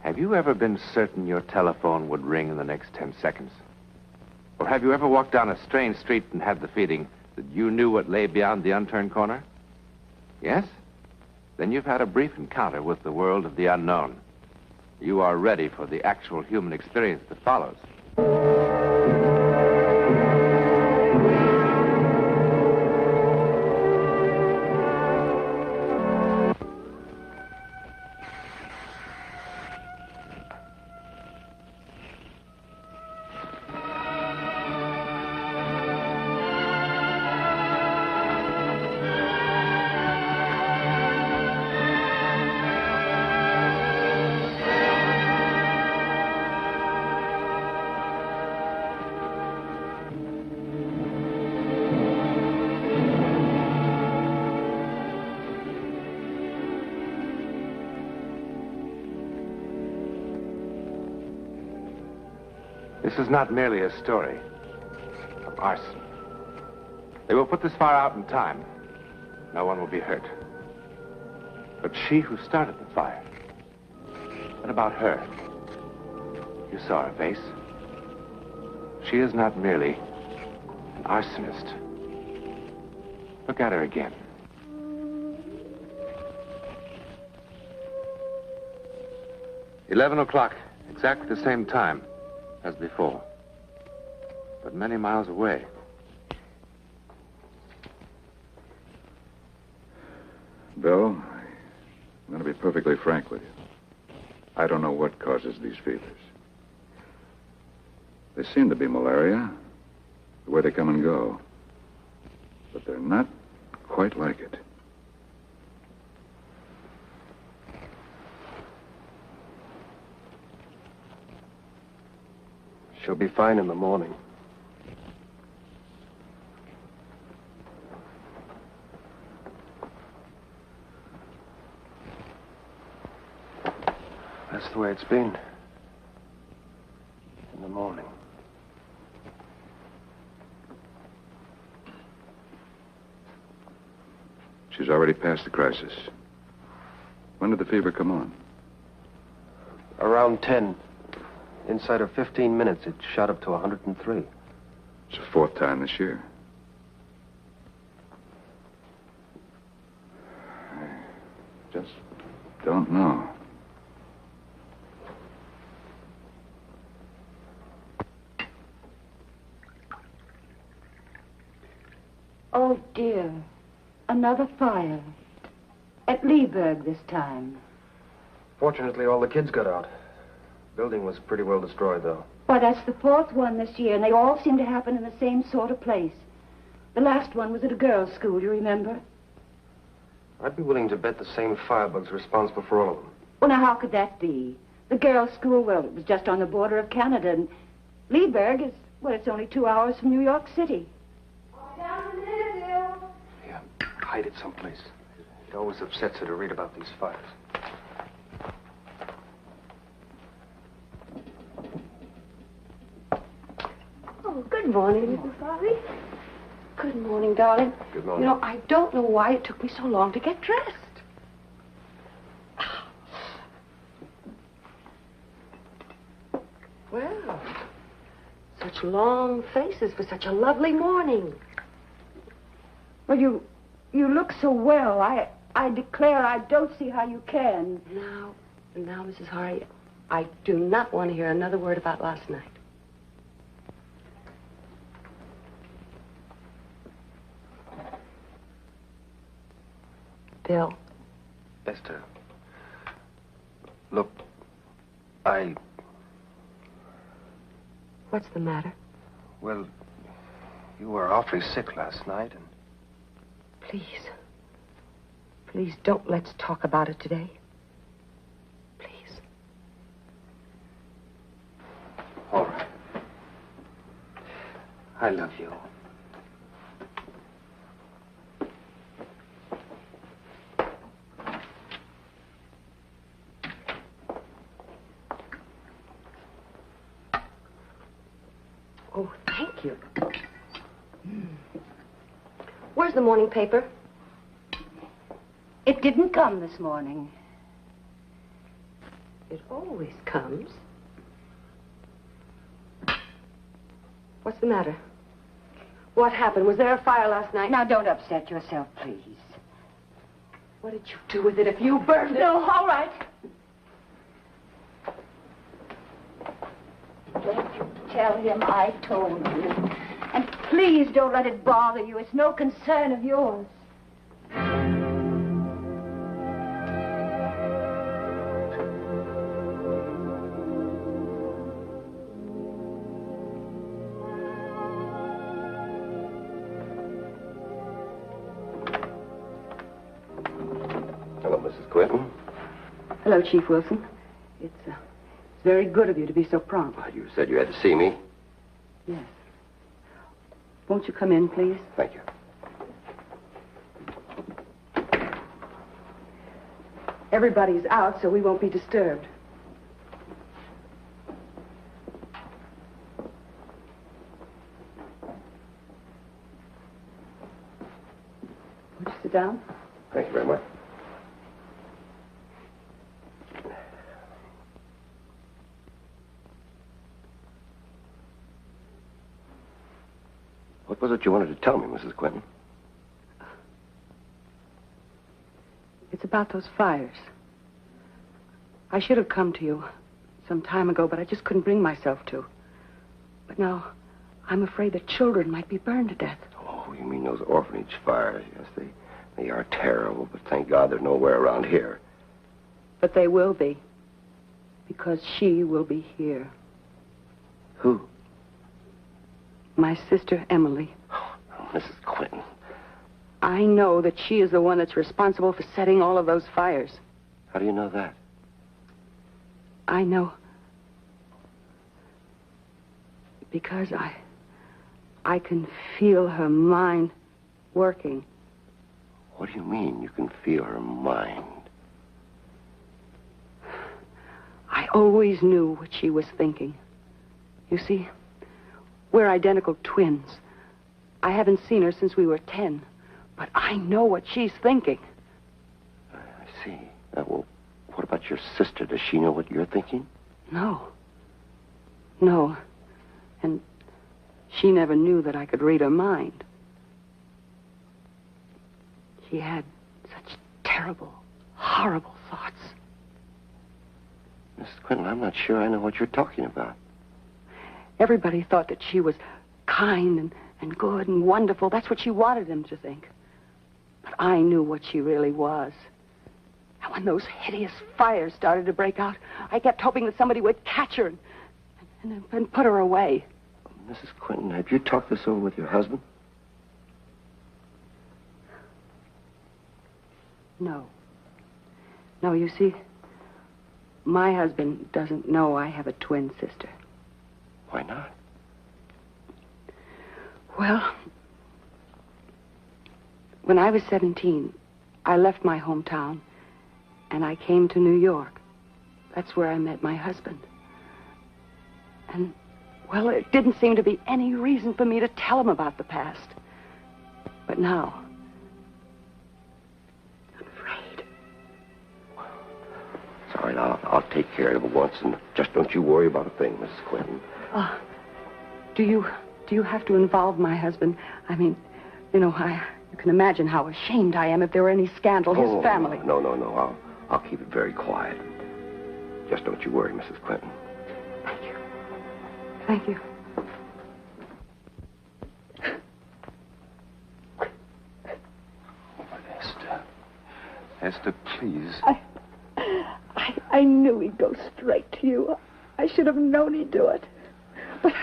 Have you ever been certain your telephone would ring in the next 10 seconds? Or have you ever walked down a strange street and had the feeling that you knew what lay beyond the unturned corner? Yes? Then you've had a brief encounter with the world of the unknown. You are ready for the actual human experience that follows. This is not merely a story of arson. They will put this fire out in time. No one will be hurt. But she who started the fire, what about her? You saw her face. She is not merely an arsonist. Look at her again. $11 exactly the same time as before, but many miles away. Bill, I'm going to be perfectly frank with you. I don't know what causes these fevers. They seem to be malaria, the way they come and go, but they're not quite like it. She'll be fine in the morning. That's the way it's been. In the morning. She's already past the crisis. When did the fever come on? Around 10. Inside of 15 minutes, it shot up to 103. It's the fourth time this year. I just don't know. Oh, dear. Another fire. At Leeburg this time. Fortunately, all the kids got out. Building was pretty well destroyed, though. Why, that's the fourth one this year, and they all seem to happen in the same sort of place. The last one was at a girls' school, you remember? I'd be willing to bet the same firebug's responsible for all of them. Well, now, how could that be? The girls' school, well, it was just on the border of Canada, and Leeburg is, well, it's only 2 hours from New York City. Yeah, hide it someplace. It always upsets her to read about these fires. Oh, good morning, Mrs. Harvey. Good morning, darling. Good morning. You know, I don't know why it took me so long to get dressed. Well, such long faces for such a lovely morning. Well, you look so well. I declare I don't see how you can. Now, Mrs. Harvey, I do not want to hear another word about last night. Bill. Esther. Look, What's the matter? Well, you were awfully sick last night, and... Please, don't let's talk about it today. Please. All right. I love you. Oh, thank you. Where's the morning paper? It didn't come this morning. It always comes. What's the matter? What happened? Was there a fire last night? Now, don't upset yourself, please. What did you do with it if you burned it? No, all right. Don't you tell him I told you. And please don't let it bother you. It's no concern of yours. Hello, Mrs. Quentin. Hello, Chief Wilson. It's very good of you to be so prompt. You said you had to see me. Yes. Won't you come in, please? Thank you. Everybody's out, so we won't be disturbed. Would you sit down? Thank you very much. What was it you wanted to tell me, Mrs. Quentin? It's about those fires. I should have come to you some time ago, but I just couldn't bring myself to. But now, I'm afraid that children might be burned to death. Oh, you mean those orphanage fires? Yes, they are terrible, but thank God they're nowhere around here. But they will be. Because she will be here. Who? My sister, Emily. Oh, no, Mrs. Quentin. I know that she is the one that's responsible for setting all of those fires. How do you know that? I know. Because I can feel her mind working. What do you mean you can feel her mind? I always knew what she was thinking. You see, we're identical twins. I haven't seen her since we were 10. But I know what she's thinking. I see. Well, what about your sister? Does she know what you're thinking? No. No. And she never knew that I could read her mind. She had such terrible, horrible thoughts. Mrs. Quentin, I'm not sure I know what you're talking about. Everybody thought that she was kind and good and wonderful. That's what she wanted them to think. But I knew what she really was. And when those hideous fires started to break out, I kept hoping that somebody would catch her and put her away. Mrs. Quentin, have you talked this over with your husband? No. No, you see, my husband doesn't know I have a twin sister. Why not? Well, when I was 17, I left my hometown and I came to New York. That's where I met my husband. And, well, it didn't seem to be any reason for me to tell him about the past. But now, I'm afraid. It's all right, I'll take care of it once, and just don't you worry about a thing, Mrs. Quentin. Do you have to involve my husband? I mean, you know, you can imagine how ashamed I am if there were any scandal. His family. No. I'll keep it very quiet. Just don't you worry, Mrs. Quentin. Thank you. Thank you. Esther, please. I knew he'd go straight to you. I should have known he'd do it. But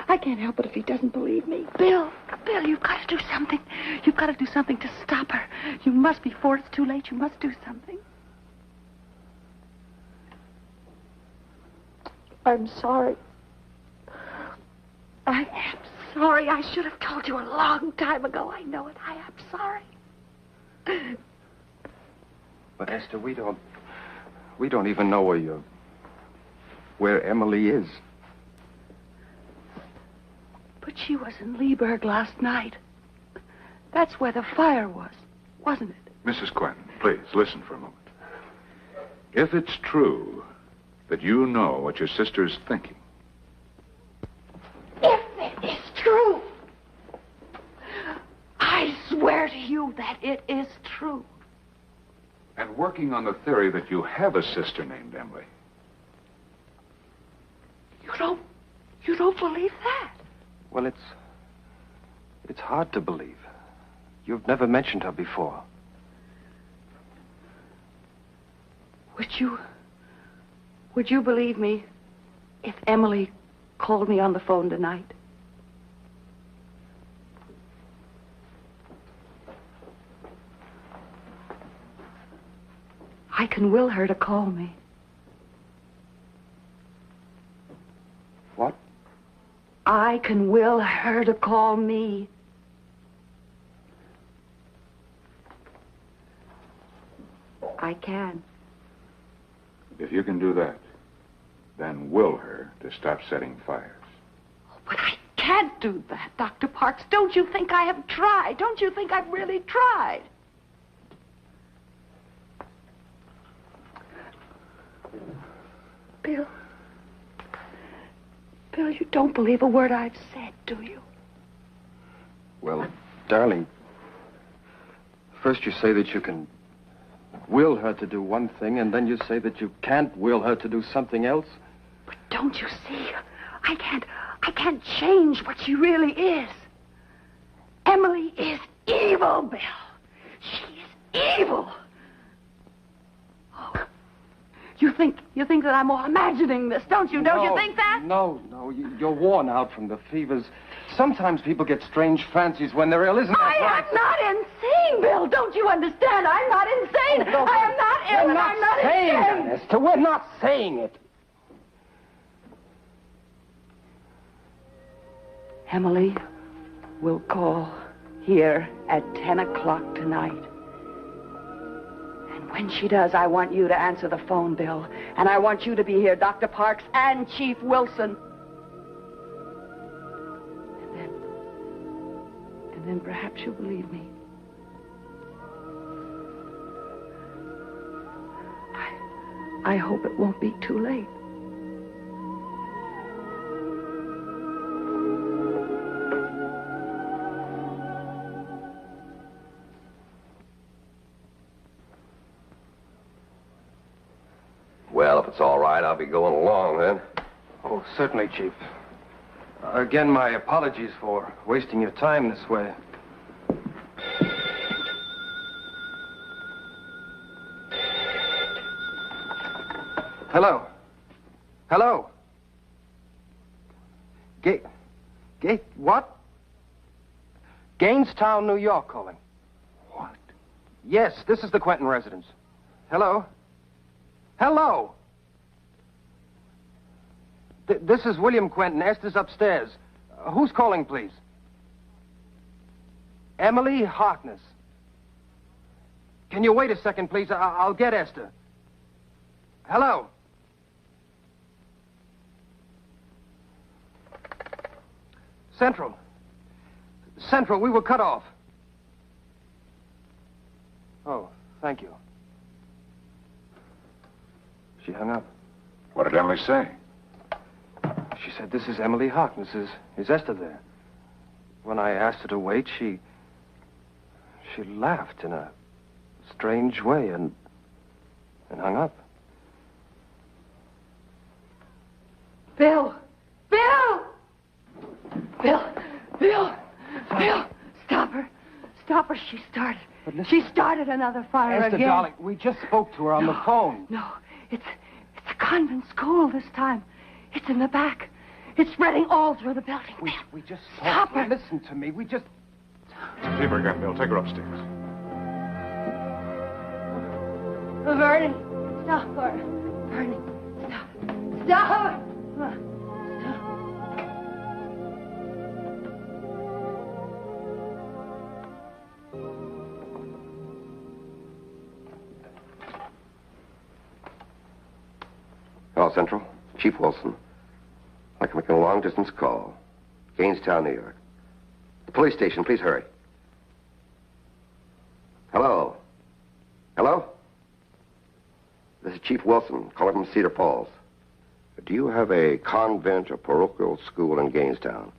I can't help it if he doesn't believe me. Bill, you've got to do something. You've got to do something to stop her. You must, before it's too late, you must do something. I'm sorry. I am sorry. I should have told you a long time ago. I know it. I am sorry. But Esther, we don't even know where Emily is. But she was in Leeburg last night. That's where the fire was, wasn't it? Mrs. Quentin, please, listen for a moment. If it's true that you know what your sister is thinking. If it is true, I swear to you that it is true. And working on the theory that you have a sister named Emily. You don't believe that? Well, it's hard to believe. You've never mentioned her before. Would you believe me if Emily called me on the phone tonight? I can will her to call me. What? I can will her to call me. I can. If you can do that, then will her to stop setting fires. But I can't do that, Dr. Parks. Don't you think I have tried? Don't you think I've really tried? Bill, you don't believe a word I've said, do you? Well, darling, first you say that you can will her to do one thing, and then you say that you can't will her to do something else. But don't you see? I can't change what she really is. Emily is evil, Bill. She is evil. Oh, you think that I'm all imagining this, don't you? Don't you think that? No, you're worn out from the fevers. Sometimes people get strange fancies when they're ill, isn't that right? I am not insane, Bill. Don't you understand? I'm not insane. No, I am not ill, we're and not I'm not saying insane. that, Esther. We're not saying it. Emily will call here at 10 o'clock tonight. And when she does, I want you to answer the phone, Bill. And I want you to be here, Dr. Parks and Chief Wilson. And then perhaps you'll believe me. I hope it won't be too late. Well, if it's all right, I'll be going along then. Oh, certainly, Chief. Again, my apologies for wasting your time this way. Hello? Hello? What? Gainestown, New York calling. What? Yes, this is the Quentin residence. Hello? Hello? This is William Quentin. Esther's upstairs. Who's calling, please? Emily Harkness. Can you wait a second, please? I'll get Esther. Hello? Central, we were cut off. Oh, thank you. She hung up. What did Emily say? She said, "This is Emily Harkness. Is Esther there?" When I asked her to wait, she laughed in a strange way and hung up. Bill! Stop her. Stop her. She started another fire Esther, again. darling, we just spoke to her on the phone. No, it's a convent school this time. It's in the back. It's spreading all through the building. We just Stop her. Listen to me. We just... Leave her again, Bill. Take her upstairs. Vernon, stop her. Vernon, stop. Come on. Hello, Central. Chief Wilson. I'd like to make a long-distance call. Gainestown, New York. The police station, please hurry. Hello? Hello? This is Chief Wilson, calling from Cedar Falls. Do you have a convent or parochial school in Gainestown?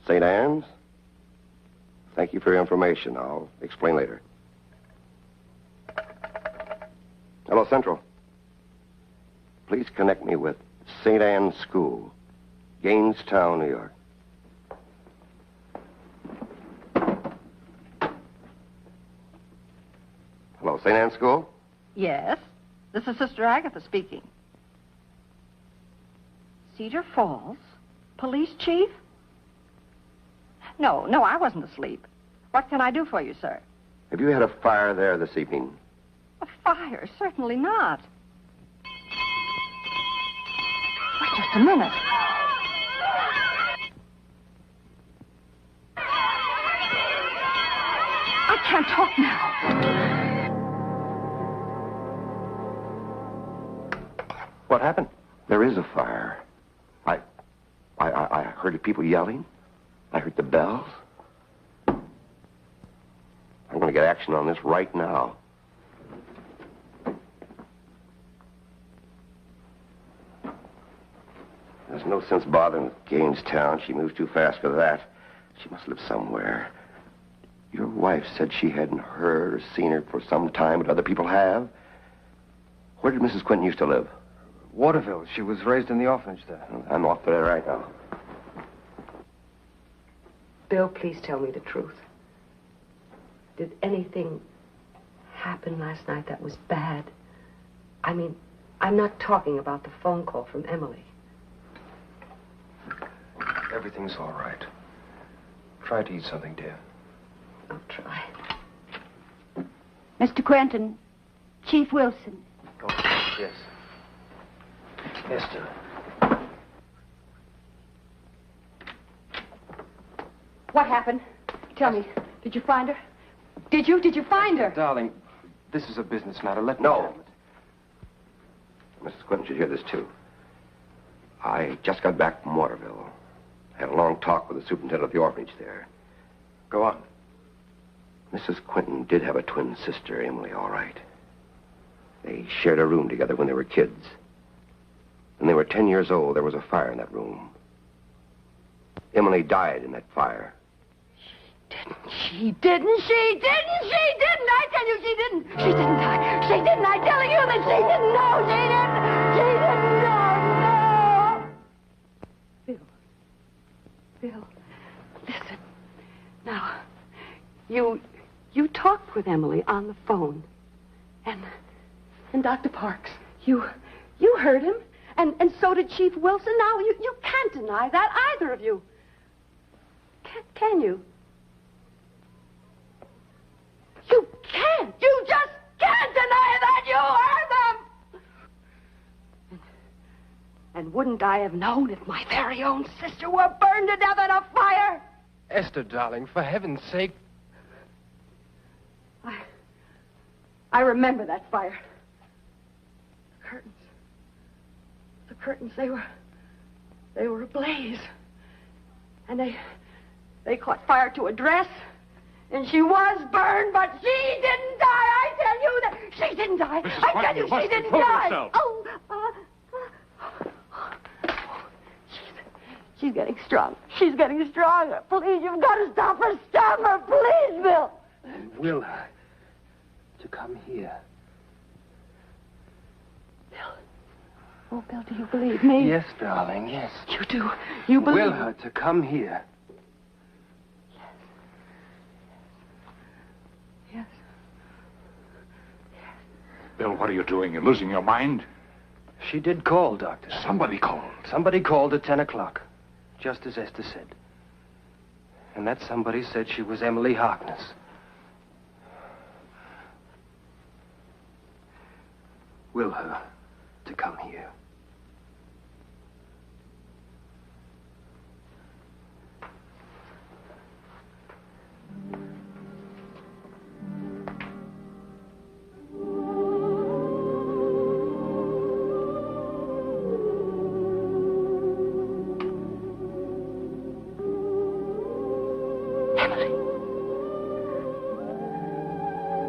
St. Anne's? Thank you for your information. I'll explain later. Hello, Central. Please connect me with St. Anne's School, Gainestown, New York. Hello, St. Anne's School? Yes, this is Sister Agatha speaking. Cedar Falls? Police chief? No, I wasn't asleep. What can I do for you, sir? Have you had a fire there this evening? A fire? Certainly not. Wait just a minute. I can't talk now. What happened? There is a fire. I heard people yelling. I heard the bells. I'm going to get action on this right now. There's no sense bothering with Gainestown. She moves too fast for that. She must live somewhere. Your wife said she hadn't heard or seen her for some time, but other people have. Where did Mrs. Quinton used to live? Waterville. She was raised in the orphanage there. I'm off there right now. Bill, please tell me the truth. Did anything happen last night that was bad? I mean, I'm not talking about the phone call from Emily. Everything's all right. Try to eat something, dear. I'll try. Mr. Quentin, Chief Wilson. Oh, yes. Esther. What happened? Tell me. Did you find her? Did you find her? Darling, this is a business matter. Let me No. handle it. Mrs. Quinton should hear this, too. I just got back from Waterville. Had a long talk with the superintendent of the orphanage there. Go on. Mrs. Quinton did have a twin sister, Emily, all right. They shared a room together when they were kids. When they were 10 years old, there was a fire in that room. Emily died in that fire. She didn't. I tell you, she didn't. She didn't die. She didn't. I'm telling you that she didn't. No, she didn't. No. Bill, listen. Now, you talked with Emily on the phone. And Dr. Parks, you heard him. And so did Chief Wilson. Now, you can't deny that, either of you. Can you? You can't. You just can't deny that you heard them. And wouldn't I have known if my very own sister were burned to death in a fire? Esther, darling, for heaven's sake. I remember that fire. The curtains, they were ablaze. And they caught fire to a dress. And she was burned, but she didn't die. I tell you that she didn't die. I tell you, she didn't die. She's getting strong. She's getting stronger. Please, you've got to stop her. Stop her, please, Bill. Will her to come here. Oh, Bill, do you believe me? Yes, darling, yes. You do. You believe Will her to come here. Yes. Bill, what are you doing? You're losing your mind? She did call, Doctor. Somebody called. Somebody called at 10 o'clock, just as Esther said. And that somebody said she was Emily Harkness. Will her to come here.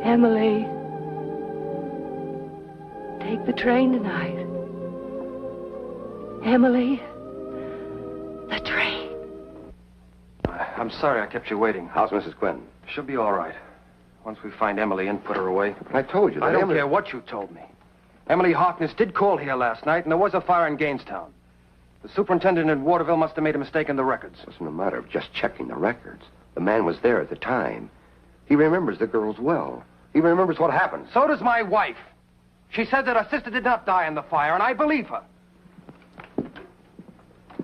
Emily, take the train tonight. Emily. The train. I'm sorry I kept you waiting. How's Mrs. Quinton? She'll be all right. Once we find Emily and put her away. But I told you that I don't Emily... care what you told me. Emily Harkness did call here last night, and there was a fire in Gainestown. The superintendent in Waterville must have made a mistake in the records. It wasn't a matter of just checking the records. The man was there at the time. He remembers the girls well. He remembers what happened. So does my wife. She said that her sister did not die in the fire, and I believe her.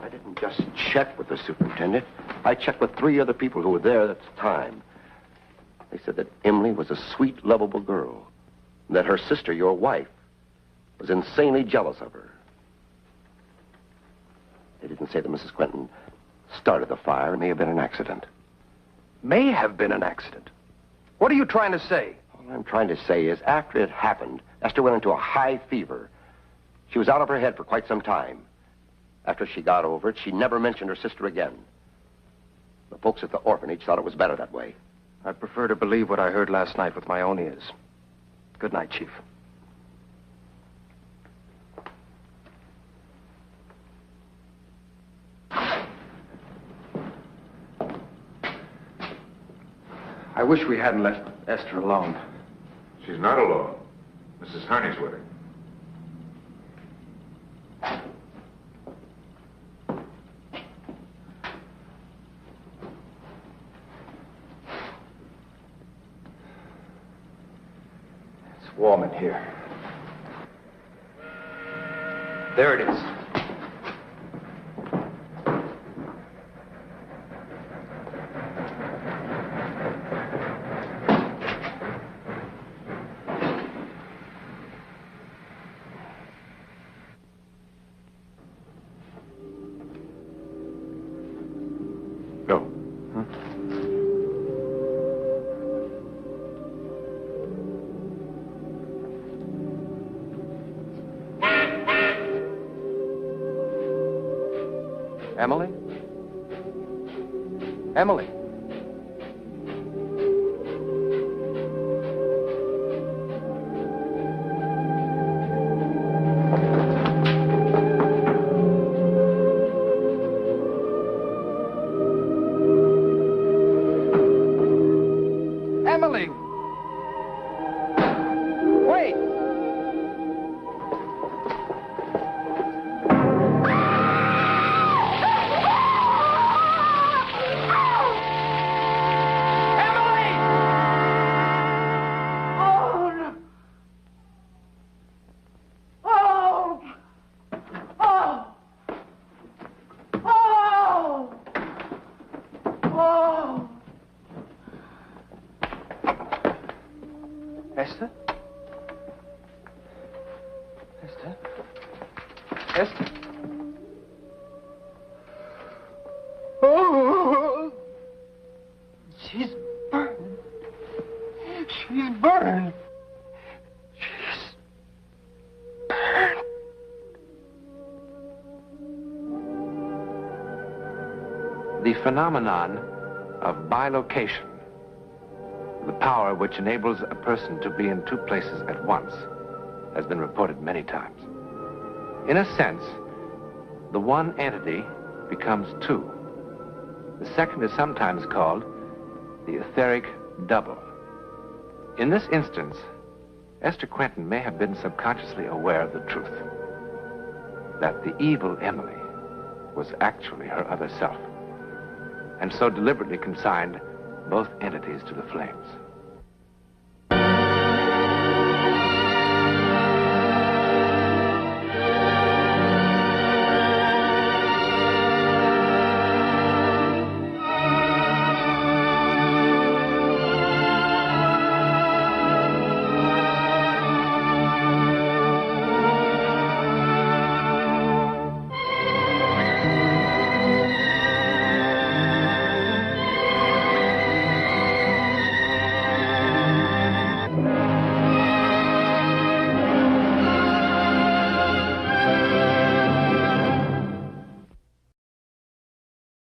I didn't just check with the superintendent. I checked with 3 other people who were there at the time. They said that Emily was a sweet, lovable girl. And that her sister, your wife, was insanely jealous of her. They didn't say that Mrs. Quinton started the fire. It may have been an accident. May have been an accident. What are you trying to say? All I'm trying to say is, after it happened, Esther went into a high fever. She was out of her head for quite some time. After she got over it, she never mentioned her sister again. The folks at the orphanage thought it was better that way. I prefer to believe what I heard last night with my own ears. Good night, Chief. I wish we hadn't left Esther alone. She's not alone. Mrs. Harney's with her. It's warm in here. There it is. Go. Emily? Emily? Emily! Wait! Esther? Esther? Esther? Oh! She's burned. She's burned. She's burned. The phenomenon of bilocation, the power which enables a person to be in 2 places at once, has been reported many times. In a sense, the one entity becomes 2. The second is sometimes called the etheric double. In this instance, Esther Quinton may have been subconsciously aware of the truth, that the evil Emily was actually her other self, and so deliberately consigned both entities to the flames.